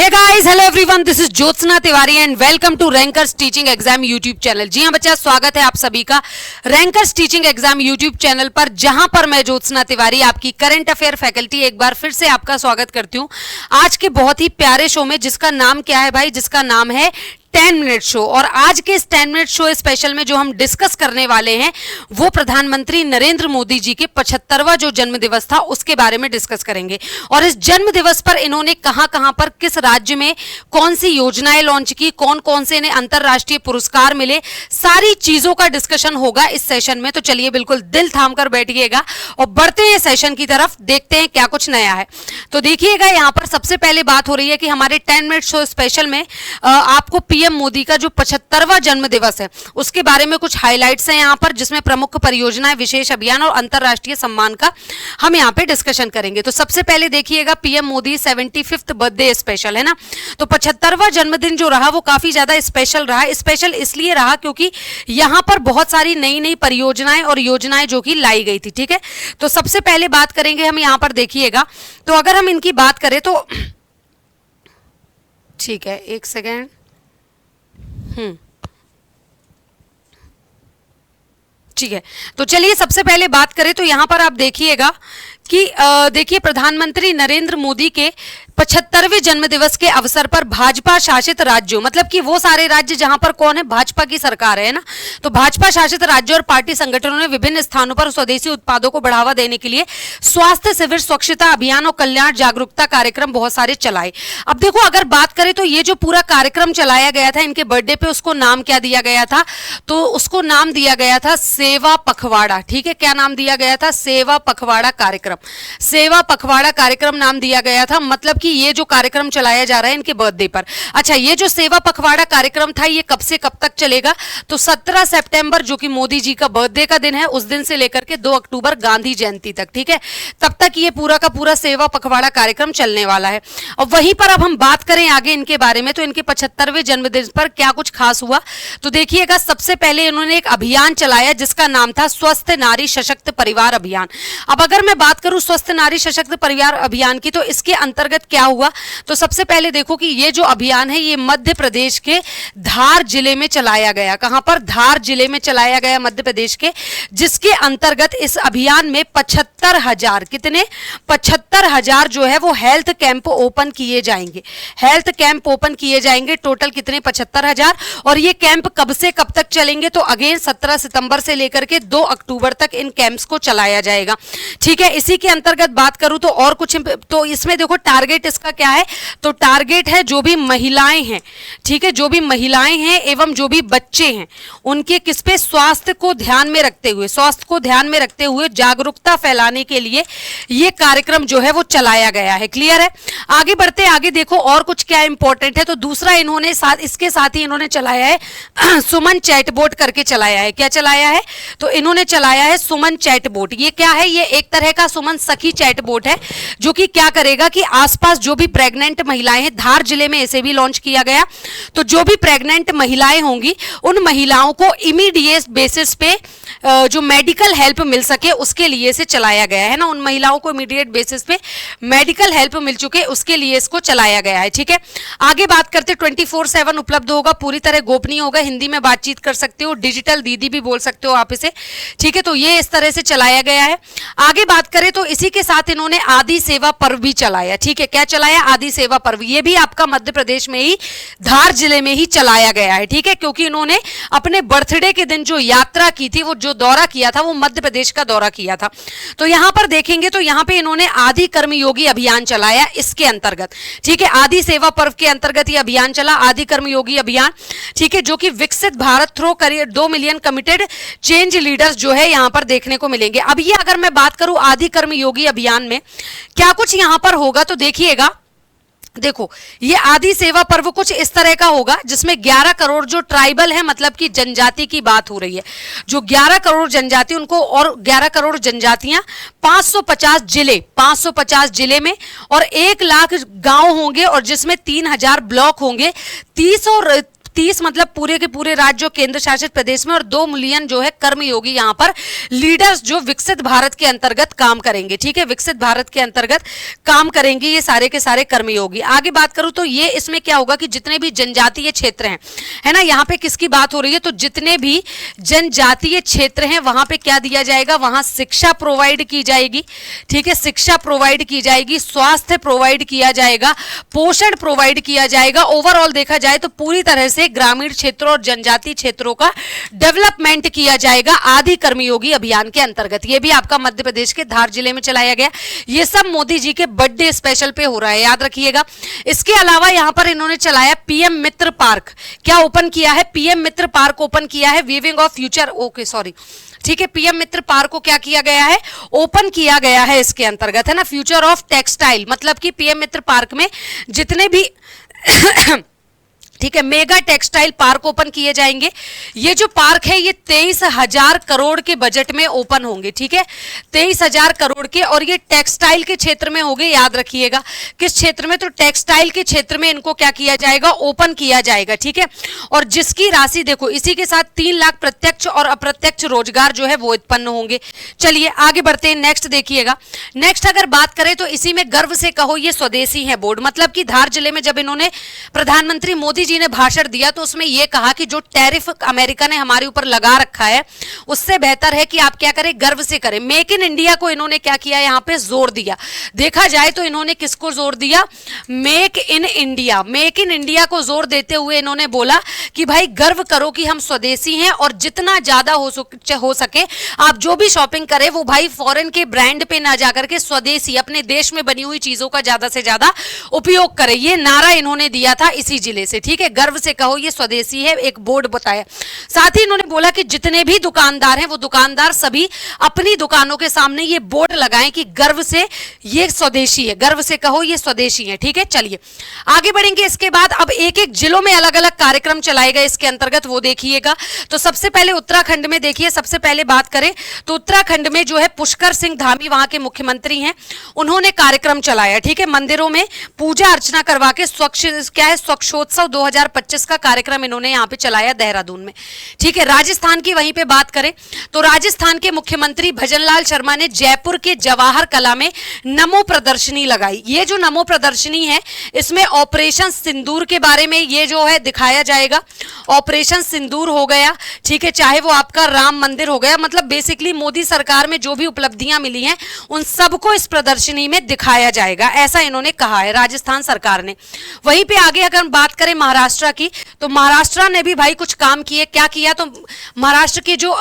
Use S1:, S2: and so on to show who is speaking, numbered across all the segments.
S1: Hey guys, hello everyone, this is Jyotsna Tiwari and welcome to Rankers teaching exam YouTube channel. जी हां बच्चा, स्वागत है आप सभी का Rankers teaching exam YouTube channel पर, जहां पर मैं ज्योत्सना तिवारी आपकी करंट अफेयर फैकल्टी एक बार फिर से आपका स्वागत करती हूं आज के बहुत ही प्यारे शो में, जिसका नाम क्या है भाई? जिसका नाम है 10 मिनट शो। और आज के इस 10 मिनट शो स्पेशल में जो हम डिस्कस करने वाले हैं वो प्रधानमंत्री नरेंद्र मोदी जी के 75वां जो जन्म दिवस था उसके बारे में डिस्कस करेंगे। और इस जन्म दिवस पर इन्होंने कहां पर, किस राज्य में कौन सी योजनाएं लॉन्च की, कौन कौन से इन्हें अंतरराष्ट्रीय पुरस्कार मिले, सारी चीजों का डिस्कशन होगा इस सेशन में। तो चलिए बिल्कुल दिल थाम कर बैठिएगा और बढ़ते हैं सेशन की तरफ, देखते हैं क्या कुछ नया है। तो देखिएगा, यहां पर सबसे पहले बात हो रही है कि हमारे 10 मिनट शो स्पेशल में आपको पीएम मोदी का जो 75वां जन्म दिवस है उसके बारे में कुछ हाइलाइट्स हैं यहां पर, जिसमें प्रमुख परियोजनाएं, विशेष अभियान और अंतरराष्ट्रीय सम्मान का हम यहां पे डिस्कशन करेंगे। तो सबसे पहले देखिएगा, PM Modi 75th birthday special है ना। तो 75वां जन्मदिन जो रहा वो काफी ज्यादा स्पेशल रहा। स्पेशल इसलिए रहा क्योंकि यहां पर बहुत सारी नई नई परियोजनाएं और योजनाएं जो कि लाई गई थी। ठीक है, तो सबसे पहले बात करेंगे हम यहां पर, देखिएगा। तो अगर हम इनकी बात करें तो ठीक है, एक सेकेंड। ठीक है, तो चलिए सबसे पहले बात करें तो यहां पर आप देखिएगा कि देखिए, प्रधानमंत्री नरेंद्र मोदी के 75वें जन्म दिवस के अवसर पर भाजपा शासित राज्यों, मतलब कि वो सारे राज्य जहां पर कौन है, भाजपा की सरकार है ना, तो भाजपा शासित राज्यों और पार्टी संगठनों ने विभिन्न स्थानों पर स्वदेशी उत्पादों को बढ़ावा देने के लिए स्वास्थ्य शिविर, स्वच्छता अभियान और कल्याण जागरूकता कार्यक्रम बहुत सारे चलाए। अब देखो, अगर बात करें तो ये जो पूरा कार्यक्रम चलाया गया था इनके बर्थडे पे, उसको नाम क्या दिया गया था? तो उसको नाम दिया गया था सेवा पखवाड़ा। ठीक है, क्या नाम दिया गया था? सेवा पखवाड़ा कार्यक्रम। सेवा पखवाड़ा कार्यक्रम नाम दिया गया था, मतलब कि ये जो कार्यक्रम चलाया जा रहा है इनके बर्थडे पर। अच्छा, ये जो सेवा पखवाड़ा कार्यक्रम था ये कब से कब तक चलेगा? तो 17 सितंबर जो कि मोदी जी का बर्थडे का दिन है, उस दिन से लेकर के 2 अक्टूबर गांधी जयंती तक। ठीक है, तब तक ये पूरा का पूरा सेवा पखवाड़ा कार्यक्रम चलने वाला है। और वहीं पर अब हम बात करें आगे इनके बारे में, तो इनके 75वें जन्मदिन पर क्या कुछ खास हुआ तो देखिएगा, सबसे पहले इन्होंने एक अभियान चलाया जिसका नाम था स्वस्थ नारी सशक्त परिवार अभियान। अब अगर मैं बात करूं स्वस्थ नारी सशक्त परिवार अभियान की, तो इसके अंतर्गत क्या हुआ? तो सबसे पहले देखो कि ये जो अभियान है ये मध्य प्रदेश के धार जिले में चलाया गया। कहां पर? धार जिले में चलाया गया, मध्य प्रदेश के, जिसके अंतर्गत इस अभियान में 75,000, कितने? 75,000 जो है वो हेल्थ कैंप ओपन किए जाएंगे। हेल्थ कैंप ओपन किए जाएंगे, टोटल कितने? 75,000। और ये कैंप कब से कब तक चलेंगे? तो अगेन 17 सितंबर से लेकर के 2 अक्टूबर तक इन कैंप्स को चलाया जाएगा। ठीक है, इसी के अंतर्गत बात करूं तो और कुछ, तो इसमें देखो टारगेट इसका क्या है? तो टारगेट है जो भी महिलाएं हैं, ठीक है, जो भी महिलाएं हैं एवं जो भी बच्चे हैं उनके किस पे? स्वास्थ्य को ध्यान में रखते हुए, स्वास्थ्य को ध्यान में रखते हुए जागरूकता फैलाने के लिए ये कार्यक्रम जो है वो चलाया गया है। क्लियर है? आगे बढ़ते आगे देखो और कुछ क्या इंपॉर्टेंट है। तो दूसरा इन्होंने इसके साथ ही इन्होंने चलाया है सुमन चैटबोट करके चलाया है। क्या चलाया है? तो इन्होंने चलाया है सुमन चैटबोट। ये क्या है? ये एक तरह का सुमन सखी चैटबोट है जो कि क्या करेगा कि आसपास जो भी प्रेग्नेंट महिलाएं हैं, धार जिले में इसे भी लॉन्च किया गया, तो जो भी प्रेग्नेंट महिलाएं होंगी उन महिलाओं को इमीडिएट बेसिस पे जो मेडिकल हेल्प मिल सके उसके लिए इसे चलाया गया है ना। उन महिलाओं को इमीडिएट बेसिस पे मेडिकल हेल्प मिल चुके उसके लिए इसको चलाया गया है। ठीक है, आगे बात करते 24/7 उपलब्ध होगा, पूरी तरह गोपनीय होगा, हिंदी में बातचीत कर सकते हो, डिजिटल दीदी भी बोल सकते हो आप इसे। ठीक है, तो ये इस तरह से चलाया गया है। आगे बात करें तो इसी के साथ इन्होंने आदि सेवा पर्व भी चलाया। ठीक है, क्या चलाया? आदि सेवा पर्व। ये भी आपका मध्य प्रदेश में ही धार जिले में ही चलाया गया है। ठीक है, क्योंकि इन्होंने अपने बर्थडे के दिन जो यात्रा की थी, वो जो दौरा किया था वो मध्य प्रदेश का दौरा किया था। तो यहां पर देखेंगे तो यहां पे इन्होंने आदि कर्मयोगी अभियान चलाया इसके अंतर्गत। ठीक है, आदि सेवा पर्व के अंतर्गत ये अभियान चला, आदि कर्मयोगी अभियान। ठीक है, जो कि विकसित Bharat through career 2 million committed change leaders जो है यहां पर देखने को मिलेंगे। अब ये अगर मैं बात करूं आदि कर्मयोगी अभियान में क्या कुछ यहां पर होगा, तो देखिएगा, देखो ये आदि सेवा पर्व कुछ इस तरह का होगा जिसमें 11 करोड़ जो ट्राइबल है, मतलब कि जनजाति की बात हो रही है, जो 11 करोड़ जनजाति उनको, और 11 करोड़ जनजातियां 550 जिले में और 1 लाख गांव होंगे और जिसमें 3,000 ब्लॉक होंगे, 30 30 मतलब पूरे के पूरे राज्य केंद्र शासित प्रदेश में, और 2 मिलियन जो है कर्मयोगी यहाँ पर लीडर्स जो विकसित भारत के अंतर्गत काम करेंगे। ठीक है, विकसित भारत के अंतर्गत काम करेंगे ये सारे के सारे कर्मयोगी। आगे बात करूं तो ये इसमें क्या होगा कि जितने भी जनजातीय क्षेत्र हैं, है ना, यहाँ पे किसकी बात हो रही है, तो जितने भी जनजातीय क्षेत्र हैं वहां पे क्या दिया जाएगा, वहां शिक्षा प्रोवाइड की जाएगी। ठीक है, शिक्षा प्रोवाइड की जाएगी, स्वास्थ्य प्रोवाइड किया जाएगा, पोषण प्रोवाइड किया जाएगा। ओवरऑल देखा जाए तो पूरी तरह से ग्रामीण क्षेत्रों और जनजातीय क्षेत्रों का डेवलपमेंट किया जाएगा आदि कर्मयोगी अभियान के अंतर्गत। ये भी आपका मध्य प्रदेश के धार जिले में चलाया गया। ये सब मोदी जी के बर्थडे स्पेशल पे हो रहा है, याद रखिएगा। इसके अलावा यहां पर इन्होंने चलाया पीएम मित्र पार्क। क्या ओपन किया है, पीएम मित्र पार्क ओपन किया है, weaving of future, okay sorry, ठीक है, पीएम मित्र पार्क को क्या किया गया है, ओपन किया गया है इसके अंतर्गत, है ना, फ्यूचर ऑफ टेक्सटाइल, मतलब कि पीएम मित्र पार्क में जितने भी ठीक है मेगा टेक्सटाइल पार्क ओपन किए जाएंगे। ये जो पार्क है ये 23,000 करोड़ के बजट में ओपन होंगे। ठीक है, 23,000 करोड़ के, और ये टेक्सटाइल के क्षेत्र में होंगे, याद रखिएगा किस क्षेत्र में, तो टेक्सटाइल के क्षेत्र में इनको क्या किया जाएगा, ओपन किया जाएगा। ठीक है, और जिसकी राशि देखो इसी के साथ 3 लाख प्रत्यक्ष और अप्रत्यक्ष रोजगार जो है वो उत्पन्न होंगे। चलिए आगे बढ़ते हैं, नेक्स्ट देखिएगा। नेक्स्ट अगर बात करें तो इसी में गर्व से कहो ये स्वदेशी है बोर्ड, मतलब कि धार जिले में जब इन्होंने प्रधानमंत्री मोदी जी ने भाषण दिया तो उसमें यह कहा कि जो टैरिफ अमेरिका ने हमारे ऊपर लगा रखा है उससे बेहतर है कि आप क्या करें, गर्व से करें। मेक इन इंडिया को इन्होंने क्या किया, यहां पे जोर दिया। देखा जाए तो इन्होंने किसको जोर दिया, make in India, make in India को जोर देते हुए इन्होंने बोला कि भाई गर्व करो कि हम स्वदेशी हैं, और जितना ज्यादा हो सके आप जो भी शॉपिंग करें वो भाई फॉरेन के ब्रांड पे ना जाकर के स्वदेशी अपने देश में बनी हुई चीजों का ज्यादा से ज्यादा उपयोग करें। ये नारा इन्होंने दिया था इसी जिले से। ठीक है, गर्व से कहो ये स्वदेशी है, एक बोर्ड बताया। साथ ही इन्होंने बोला कि जितने भी दुकानदार हैं वो दुकानदार सभी अपनी दुकानों के सामने ये बोर्ड लगाएं कि गर्व से ये स्वदेशी है, गर्व से कहो ये स्वदेशी है। ठीक है, चलिए आगे बढ़ेंगे। इसके बाद अब एक एक जिलों में अलग अलग कार्यक्रम चलाए गए इसके अंतर्गत, वो देखिएगा। तो सबसे पहले उत्तराखंड में देखिए, सबसे पहले बात करें तो उत्तराखंड में जो है पुष्कर सिंह धामी वहां के मुख्यमंत्री हैं, उन्होंने कार्यक्रम चलाया। ठीक है, मंदिरों में पूजा अर्चना करवा के स्वच्छोत्सव 2025 का कार्यक्रम इन्होंने यहाँ पे चलाया देहरादून में। ठीक है, राजस्थान की वहीं पे बात करें तो राजस्थान के मुख्यमंत्री भजनलाल शर्मा ने जयपुर के जवाहर कला में नमो प्रदर्शनी लगाई। ये जो नमो प्रदर्शनी है इसमें ऑपरेशन सिंदूर के बारे में ये जो है दिखाया जाएगा। ऑपरेशन सिंदूर हो गया, ठीक है, चाहे वो आपका राम मंदिर हो गया, मतलब बेसिकली मोदी सरकार में जो भी उपलब्धियां मिली हैं उन सबको इस प्रदर्शनी में दिखाया जाएगा, ऐसा इन्होंने कहा है राजस्थान सरकार ने। वहीं पे आगे अगर हम बात करें महाराष्ट्र की तो महाराष्ट्र ने भी भाई कुछ काम किए। क्या किया, तो महाराष्ट्र की जो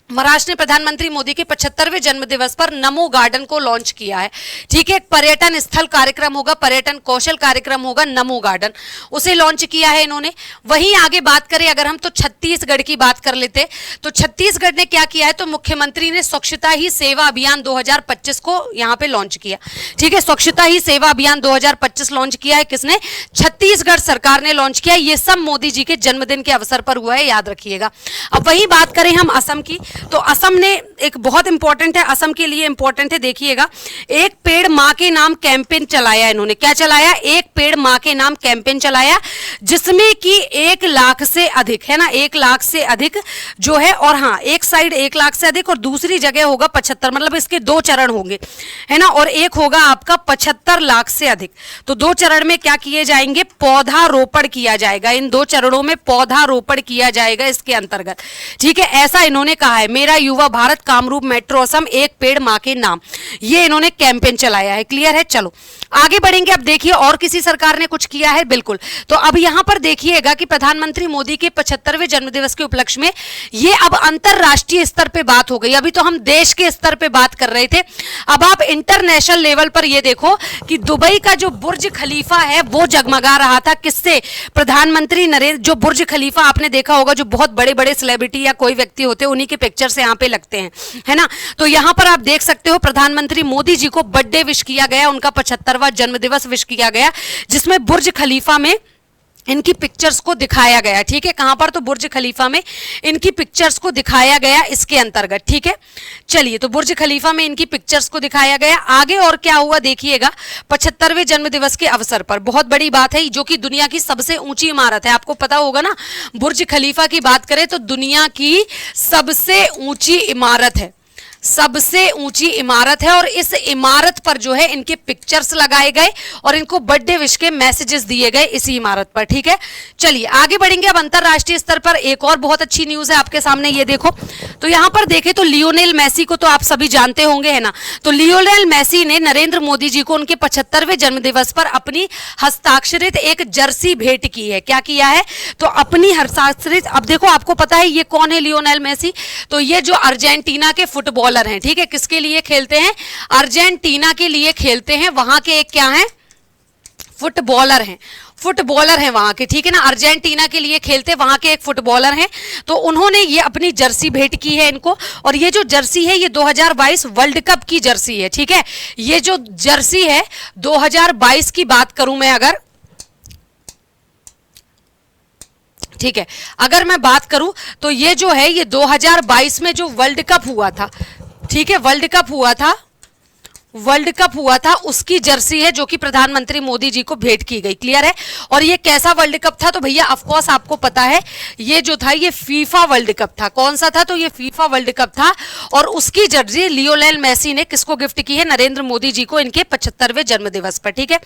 S1: महाराष्ट्र ने प्रधानमंत्री मोदी के 75वें जन्मदिवस पर नमो गार्डन को लॉन्च किया है। ठीक है, एक पर्यटन स्थल कार्यक्रम होगा, पर्यटन कौशल कार्यक्रम होगा, नमो गार्डन, उसे लॉन्च किया है इन्होंने। वहीं आगे बात करें अगर हम तो छत्तीसगढ़ की बात कर लेते तो छत्तीसगढ़ ने क्या किया है, तो मुख्यमंत्री ने स्वच्छता ही सेवा अभियान 2025 को यहाँ पे लॉन्च किया। ठीक है, स्वच्छता ही सेवा अभियान 2025 लॉन्च किया है, किसने, छत्तीसगढ़ सरकार ने लॉन्च किया। ये सब मोदी जी के जन्मदिन के अवसर पर हुआ है, याद रखिएगा। अब वही बात करें हम असम की तो असम ने एक बहुत इंपॉर्टेंट है, असम के लिए इंपॉर्टेंट है, देखिएगा, एक पेड़ मां के नाम कैंपेन चलाया इन्होंने। क्या चलाया, एक पेड़ मां के नाम कैंपेन चलाया, जिसमें कि 1 लाख से अधिक, है ना, 1 लाख से अधिक जो है, और हाँ एक साइड 1 लाख से अधिक और दूसरी जगह होगा 75, मतलब इसके 2 चरण होंगे, है ना, और एक होगा आपका 75 लाख से अधिक। तो 2 चरण में क्या किए जाएंगे, पौधारोपण किया जाएगा। इन 2 चरणों में पौधारोपण किया जाएगा इसके अंतर्गत। ठीक है, ऐसा इन्होंने कहा है। मेरा युवा भारत कामरूप मेट्रो असम एक पेड़ मां के नाम, ये इन्होंने कैंपेन चलाया है। क्लियर है, चलो आगे बढ़ेंगे। अब देखिए और किसी सरकार ने कुछ किया है, बिल्कुल। तो अब यहां पर देखिएगा कि प्रधानमंत्री मोदी के 75वें जन्मदिवस के उपलक्ष्य में ये अब अंतरराष्ट्रीय स्तर पे बात हो गई। अभी तो हम देश के स्तर पे बात कर रहे थे, अब आप इंटरनेशनल लेवल पर ये देखो कि दुबई का जो बुर्ज खलीफा है वो जगमगा रहा था, किससे, प्रधानमंत्री नरेंद्र, जो बुर्ज खलीफा आपने देखा होगा जो बहुत बड़े बड़े सेलिब्रिटी या कोई व्यक्ति होते हैं उन्हीं के पिक्चर से यहाँ पे लगते हैं, है ना। तो यहाँ पर आप देख सकते हो प्रधानमंत्री मोदी जी को बर्थडे विश किया गया, उनका 75वां जन्मदिवस विश किया गया, जिसमें बुर्ज खलीफा में इनकी पिक्चर्स को दिखाया गया, ठीक है। कहां पर? तो बुर्ज खलीफा में इनकी पिक्चर्स को दिखाया गया इसके अंतर्गत, ठीक है। चलिए, तो बुर्ज खलीफा में इनकी पिक्चर्स को दिखाया गया। आगे और क्या हुआ देखिएगा, 75वें जन्मदिवस के अवसर पर बहुत बड़ी बात है, जो कि दुनिया की सबसे ऊंची इमारत है, आपको पता होगा ना। बुर्ज खलीफा की बात करें तो दुनिया की सबसे ऊंची इमारत है, सबसे ऊंची इमारत है। और इस इमारत पर जो है इनके पिक्चर्स लगाए गए और इनको बर्थडे विश के मैसेजेस दिए गए इसी इमारत पर, ठीक है। चलिए आगे बढ़ेंगे। अब अंतरराष्ट्रीय स्तर पर एक और बहुत अच्छी न्यूज है आपके सामने, ये देखो। तो यहां पर देखें तो लियोनेल मेसी को तो आप सभी जानते होंगे, है ना। तो लियोनेल मेसी ने नरेंद्र मोदी जी को उनके 75वें जन्मदिवस पर अपनी हस्ताक्षरित एक जर्सी भेंट की है। क्या किया है? तो अपनी हस्ताक्षरित, अब देखो आपको पता है ये कौन है लियोनेल मेसी? तो ये जो अर्जेंटीना के फुटबॉलर हैं, ठीक है। किसके लिए खेलते हैं? अर्जेंटीना के लिए खेलते हैं। वहां के एक क्या हैं? फुटबॉलर हैं, फुटबॉलर हैं वहां के, ठीक है ना। अर्जेंटीना के लिए खेलते वहां के एक फुटबॉलर हैं। तो उन्होंने ये अपनी जर्सी भेंट की है इनको। और ये जो जर्सी है ये 2022 वर्ल्ड कप की जर्सी है, ठीक है। ये जो जर्सी है 2022 की बात करूं मैं अगर, ठीक है, अगर मैं बात करूं तो ये जो है ये 2022 में जो वर्ल्ड कप हुआ था, ठीक है, वर्ल्ड कप हुआ था उसकी जर्सी है, जो कि प्रधानमंत्री मोदी जी को भेंट की गई। क्लियर है? और ये कैसा वर्ल्ड कप था? तो भैया ऑफ कोर्स आपको पता है ये जो था ये फीफा वर्ल्ड कप था। कौन सा था? तो ये फीफा वर्ल्ड कप था। और उसकी जर्सी लियोनेल मेसी ने किसको गिफ्ट की है? नरेंद्र मोदी जी को इनके 75वें जन्मदिवस पर, ठीक है।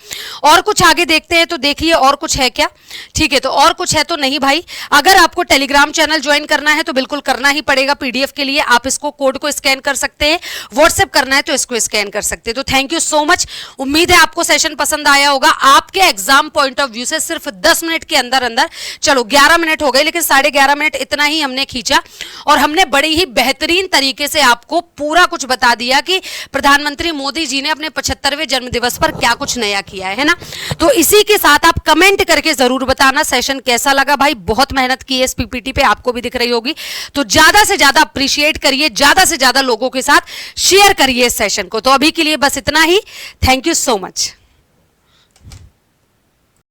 S1: और कुछ आगे देखते हैं, तो देखिए और कुछ है क्या? ठीक है, तो और कुछ है तो नहीं भाई। अगर आपको टेलीग्राम चैनल ज्वाइन करना है तो बिल्कुल करना ही पड़ेगा। पीडीएफ के लिए आप इसको कोड को स्कैन कर सकते हैं, व्हाट्सएप करना है तो इसको स्कैन कर सकते हैं। तो थैंक यू सो मच। उम्मीद है आपको सेशन पसंद आया होगा। आपके एग्जाम पॉइंट ऑफ व्यू से सिर्फ 10 मिनट के अंदर अंदर, चलो 11 मिनट हो गए, लेकिन 11.5 मिनट इतना ही हमने खींचा और हमने बड़े ही बेहतरीन तरीके से आपको पूरा कुछ बता दिया कि प्रधानमंत्री मोदी जी ने अपने 75वें जन्मदिवस पर क्या कुछ नया किया है ना। तो इसी के साथ आप कमेंट करके जरूर बताना सेशन कैसा लगा। भाई बहुत मेहनत की है इस पीपीटी पे, आपको भी दिख रही होगी। तो ज्यादा से ज्यादा अप्रिशिएट करिए, ज्यादा से ज्यादा लोगों के साथ शेयर करिए इस सेशन को। तो अभी के लिए बस इतना ही। Thank you so much.